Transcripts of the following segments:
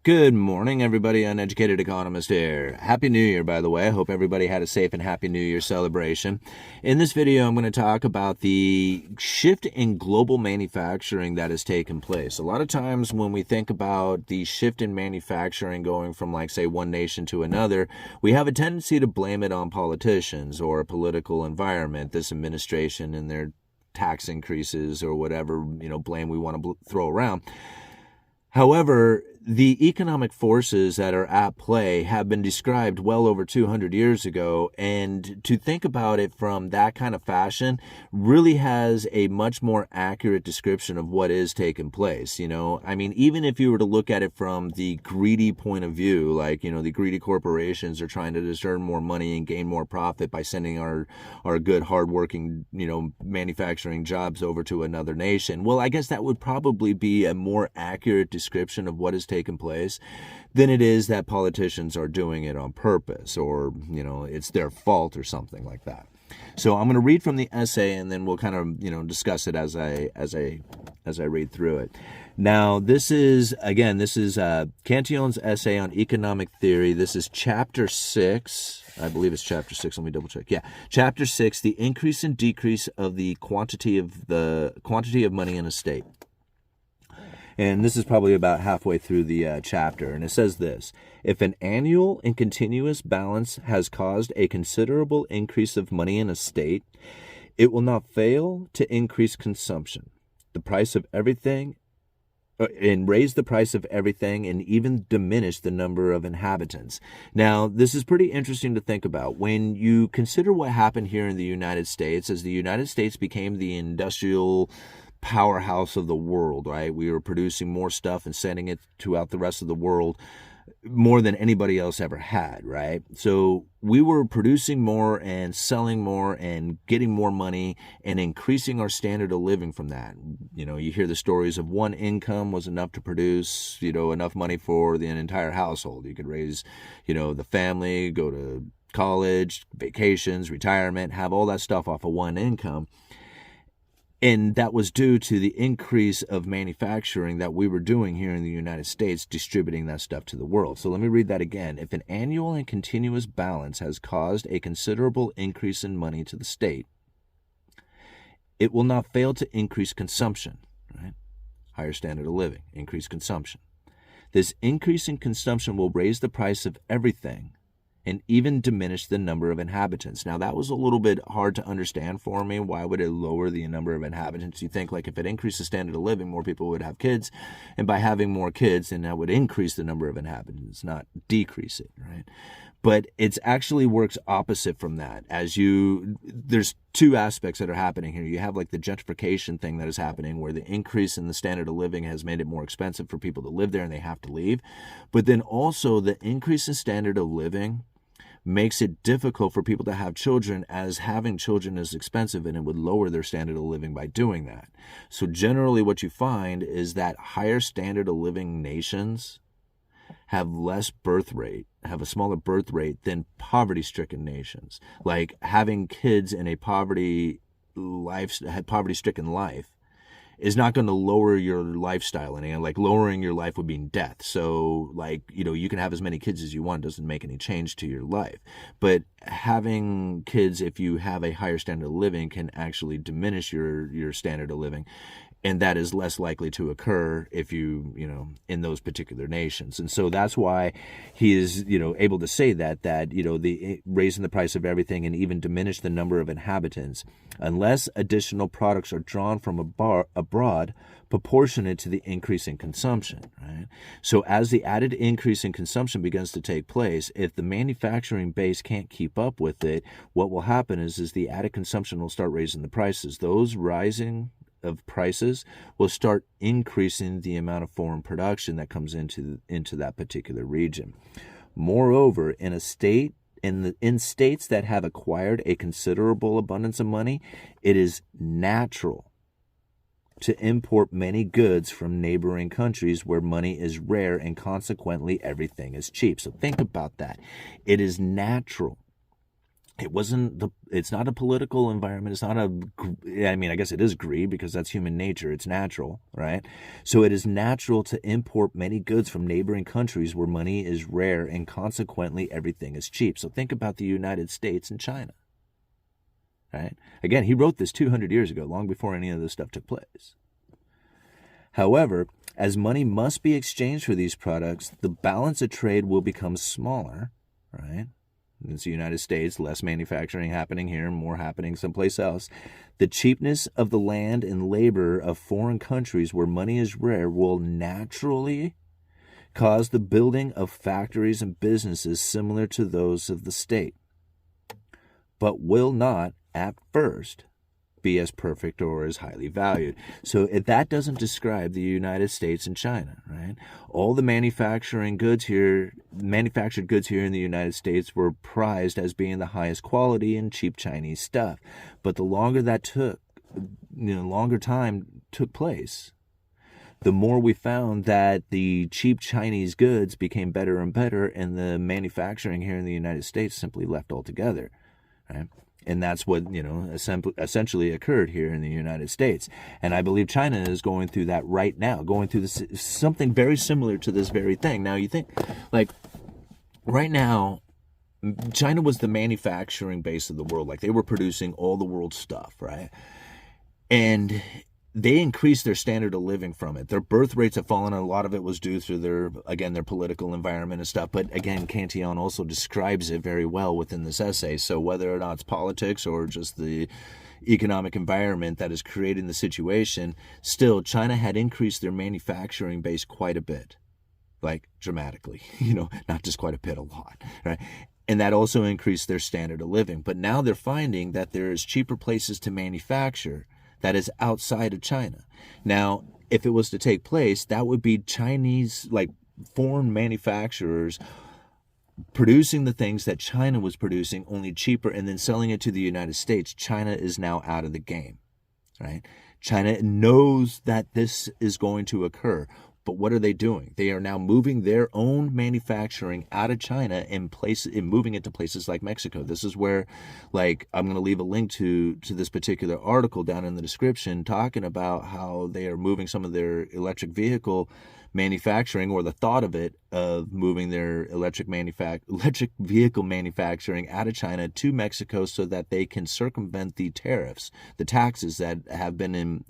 Good morning, everybody. Uneducated Economist here. Happy New Year, by the way. I hope everybody had a safe and happy New Year celebration. In this video, I'm going to talk about the shift in global manufacturing that has taken place. A lot of times when we think about the shift in manufacturing going from, like, say, one nation to another, we have a tendency to blame it on politicians or a political environment, this administration and their tax increases or whatever, blame we want to throw around. However, the economic forces that are at play have been described well over 200 years ago, and to think about it from that kind of fashion really has a much more accurate description of what is taking place. Even if you were to look at it from the greedy point of view, like, the greedy corporations are trying to just earn more money and gain more profit by sending our good, hardworking, manufacturing jobs over to another nation. Well, I guess that would probably be a more accurate description of what is taken place than it is that politicians are doing it on purpose or, it's their fault or something like that. So I'm going to read from the essay and then we'll kind of, discuss it as I read through it. Now, this is Cantillon's essay on economic theory. This is chapter 6. I believe it's chapter 6. Let me double check. Yeah, chapter 6, the increase and decrease of the quantity of money in a state. And this is probably about halfway through the chapter. And it says this: if an annual and continuous balance has caused a considerable increase of money in a state, it will not fail to increase consumption, the price of everything, and raise the price of everything, and even diminish the number of inhabitants. Now, this is pretty interesting to think about. When you consider what happened here in the United States, as the United States became the industrial powerhouse of the world, right? We were producing more stuff and sending it throughout the rest of the world more than anybody else ever had, right? So we were producing more and selling more and getting more money and increasing our standard of living from that. You hear the stories of one income was enough to produce, enough money for the entire household. You could raise, the family, go to college, vacations, retirement, have all that stuff off of one income. And that was due to the increase of manufacturing that we were doing here in the United States, distributing that stuff to the world. So let me read that again. If an annual and continuous balance has caused a considerable increase in money to the state, it will not fail to increase consumption, right? Higher standard of living, increase consumption. This increase in consumption will raise the price of everything and even diminish the number of inhabitants. Now, that was a little bit hard to understand for me. Why would it lower the number of inhabitants? You think, like, if it increased the standard of living, more people would have kids, and by having more kids, then that would increase the number of inhabitants, not decrease it, right? But it actually works opposite from that. There's two aspects that are happening here. You have, like, the gentrification thing that is happening, where the increase in the standard of living has made it more expensive for people to live there and they have to leave. But then also the increase in standard of living makes it difficult for people to have children, as having children is expensive, and it would lower their standard of living by doing that. So generally what you find is that higher standard of living nations have less birth rate, have a smaller birth rate than poverty-stricken nations. Like, having kids in a poverty-stricken life is not going to lower your lifestyle any. Like, lowering your life would mean death. So, like, you can have as many kids as you want, doesn't make any change to your life. But having kids, if you have a higher standard of living, can actually diminish your standard of living. And that is less likely to occur if in those particular nations. And so that's why he is, able to say that the raising the price of everything and even diminish the number of inhabitants, unless additional products are drawn from abroad, proportionate to the increase in consumption, right? So as the added increase in consumption begins to take place, if the manufacturing base can't keep up with it, what will happen is the added consumption will start raising the prices. Those rising of prices will start increasing the amount of foreign production that comes into that particular region. Moreover, in states that have acquired a considerable abundance of money, it is natural to import many goods from neighboring countries where money is rare and consequently everything is cheap. So think about that. It is natural it's not a political environment. It's not I mean, I guess it is greed because that's human nature. It's natural, right? So it is natural to import many goods from neighboring countries where money is rare and consequently everything is cheap. So think about the United States and China, right? Again, he wrote this 200 years ago, long before any of this stuff took place. However, as money must be exchanged for these products, the balance of trade will become smaller, right? It's the United States, less manufacturing happening here, more happening someplace else. The cheapness of the land and labor of foreign countries where money is rare will naturally cause the building of factories and businesses similar to those of the state, but will not, at first, be as perfect or as highly valued. So if that doesn't describe the United States and China, right? All the manufactured goods here in the United States were prized as being the highest quality and cheap Chinese stuff. But the longer that longer time took place, the more we found that the cheap Chinese goods became better and better, and the manufacturing here in the United States simply left altogether, right? And that's what, essentially occurred here in the United States. And I believe China is going through that right now, going through something very similar to this very thing. Now, you think, like, right now, China was the manufacturing base of the world. Like, they were producing all the world's stuff, right? And they increased their standard of living from it. Their birth rates have fallen, and a lot of it was due to their political environment and stuff. But again, Cantillon also describes it very well within this essay. So whether or not it's politics or just the economic environment that is creating the situation, still, China had increased their manufacturing base quite a bit, like dramatically, not just quite a bit, a lot, right? And that also increased their standard of living. But now they're finding that there's cheaper places to manufacture that is outside of China. Now, if it was to take place, that would be Chinese, like foreign manufacturers producing the things that China was producing, only cheaper, and then selling it to the United States. China is now out of the game, right? China knows that this is going to occur. But what are they doing? They are now moving their own manufacturing out of China and moving it to places like Mexico. This is where, like, I'm going to leave a link to this particular article down in the description talking about how they are moving some of their electric vehicle manufacturing, or the thought of it, of moving their electric vehicle manufacturing out of China to Mexico so that they can circumvent the tariffs, the taxes that have been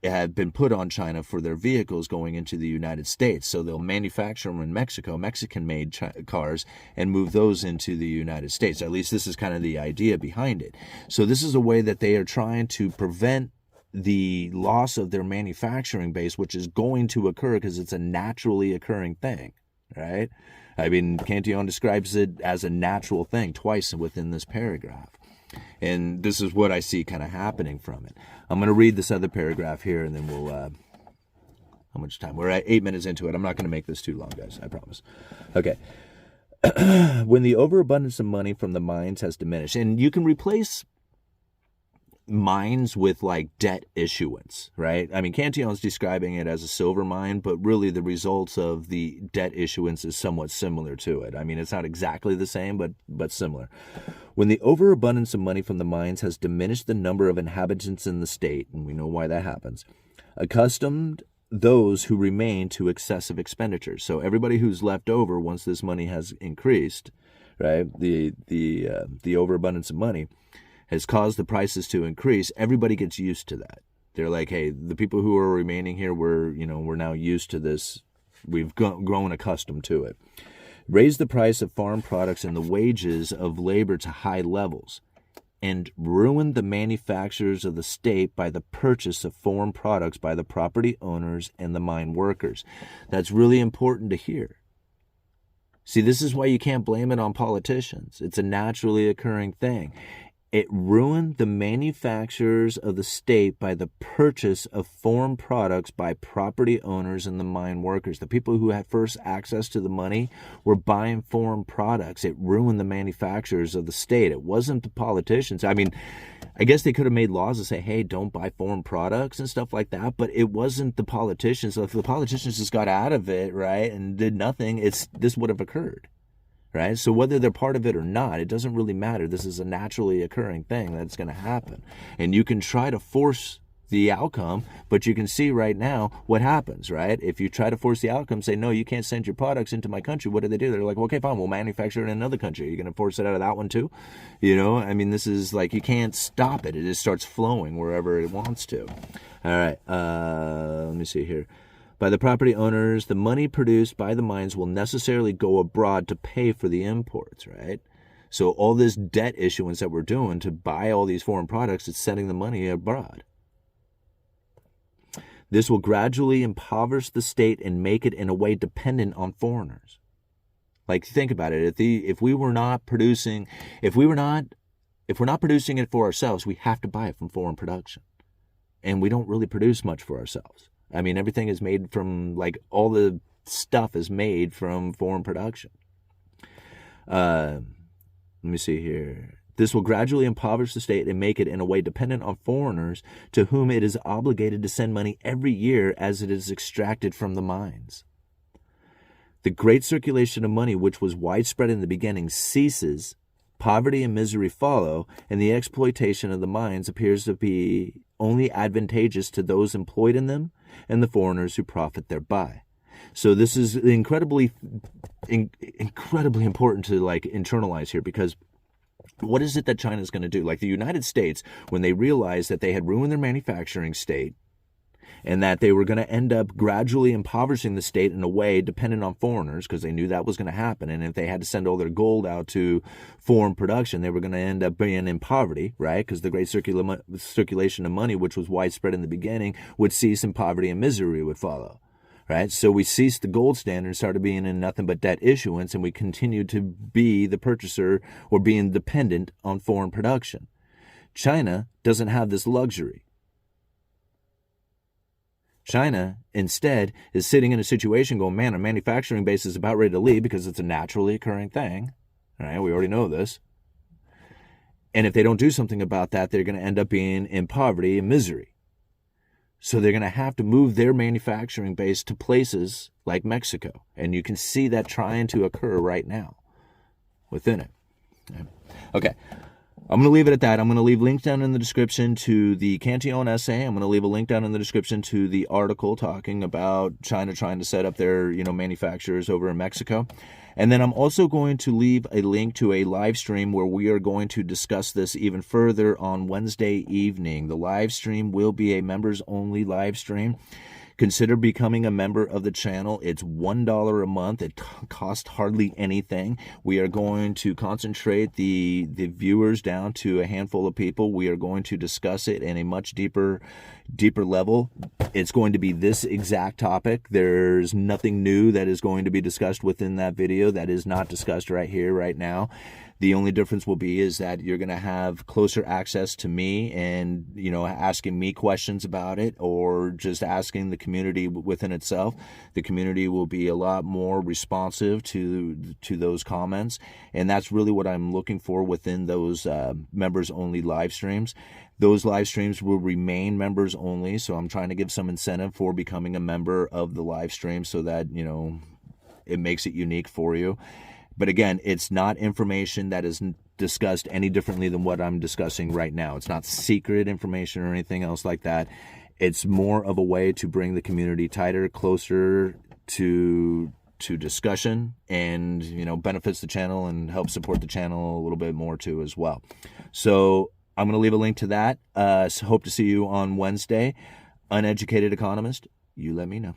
had been put on China for their vehicles going into the United States. So they'll manufacture them in Mexico, Mexican-made cars, and move those into the United States. At least this is kind of the idea behind it. So this is a way that they are trying to prevent the loss of their manufacturing base, which is going to occur because it's a naturally occurring thing, right? I mean, Cantillon describes it as a natural thing twice within this paragraph. And this is what I see kind of happening from it. I'm going to read this other paragraph here, and then we'll, how much time? We're at 8 minutes into it. I'm not going to make this too long, guys. I promise. Okay. When the overabundance of money from the mines has diminished, and you can replace mines with like debt issuance, right? I mean, Cantillon's describing it as a silver mine, but really the results of the debt issuance is somewhat similar to it. I mean, it's not exactly the same, but similar. When the overabundance of money from the mines has diminished the number of inhabitants in the state, and we know why that happens, accustomed those who remain to excessive expenditures. So everybody who's left over once this money has increased, right? The overabundance of money has caused the prices to increase. Everybody gets used to that. They're like, hey, the people who are remaining here, we're now used to this. We've grown accustomed to it. Raise the price of farm products and the wages of labor to high levels, and ruin the manufacturers of the state by the purchase of foreign products by the property owners and the mine workers. That's really important to hear. See, this is why you can't blame it on politicians. It's a naturally occurring thing. It ruined the manufacturers of the state by the purchase of foreign products by property owners and the mine workers. The people who had first access to the money were buying foreign products. It ruined the manufacturers of the state. It wasn't the politicians. I mean, I guess they could have made laws to say, hey, don't buy foreign products and stuff like that, but it wasn't the politicians. So if the politicians just got out of it, right, and did nothing, this would have occurred. right? So whether they're part of it or not, it doesn't really matter. This is a naturally occurring thing that's going to happen. And you can try to force the outcome, but you can see right now what happens, right? If you try to force the outcome, say, no, you can't send your products into my country, what do? They're like, well, okay, fine, we'll manufacture it in another country. Are you going to force it out of that one too? You know, I mean, this is like, you can't stop it. It just starts flowing wherever it wants to. All right, let me see here. By the property owners, the money produced by the mines will necessarily go abroad to pay for the imports, right? So all this debt issuance that we're doing to buy all these foreign products, it's sending the money abroad. This will gradually impoverish the state and make it in a way dependent on foreigners. Like, think about it. If we're not producing it for ourselves, we have to buy it from foreign production. And we don't really produce much for ourselves. I mean, everything is made from, like, all the stuff is made from foreign production. Let me see here. This will gradually impoverish the state and make it in a way dependent on foreigners to whom it is obligated to send money every year as it is extracted from the mines. The great circulation of money, which was widespread in the beginning, ceases, poverty and misery follow, and the exploitation of the mines appears to be only advantageous to those employed in them and the foreigners who profit thereby. So this is incredibly important to, like, internalize here, because what is it that China is going to do? Like, the United States, when they realized that they had ruined their manufacturing state and that they were going to end up gradually impoverishing the state in a way dependent on foreigners, because they knew that was going to happen. And if they had to send all their gold out to foreign production, they were going to end up being in poverty, right? Because the great circulation of money, which was widespread in the beginning, would cease and poverty and misery would follow. Right, so we ceased the gold standard, started being in nothing but debt issuance, and we continued to be the purchaser or being dependent on foreign production. China doesn't have this luxury. China, instead, is sitting in a situation going, man, our manufacturing base is about ready to leave because it's a naturally occurring thing. Right, we already know this. And if they don't do something about that, they're going to end up being in poverty and misery. So they're going to have to move their manufacturing base to places like Mexico. And you can see that trying to occur right now within it. Okay. I'm going to leave it at that. I'm going to leave links down in the description to the Cantillon essay. I'm going to leave a link down in the description to the article talking about China trying to set up their, manufacturers over in Mexico. And then I'm also going to leave a link to a live stream where we are going to discuss this even further on Wednesday evening. The live stream will be a members-only live stream. Consider becoming a member of the channel. It's $1 a month. It costs hardly anything. We are going to concentrate the viewers down to a handful of people. We are going to discuss it in a much deeper level. It's going to be this exact topic. There's nothing new that is going to be discussed within that video that is not discussed right here, right now. The only difference will be is that you're going to have closer access to me and, asking me questions about it, or just asking the community within itself. The community will be a lot more responsive to those comments. And that's really what I'm looking for within those members only live streams. Those live streams will remain members only. So I'm trying to give some incentive for becoming a member of the live stream so that, it makes it unique for you. But again, it's not information that is discussed any differently than what I'm discussing right now. It's not secret information or anything else like that. It's more of a way to bring the community tighter, closer to discussion, and, benefits the channel and help support the channel a little bit more too as well. So I'm going to leave a link to that. So hope to see you on Wednesday. Uneducated Economist, you let me know.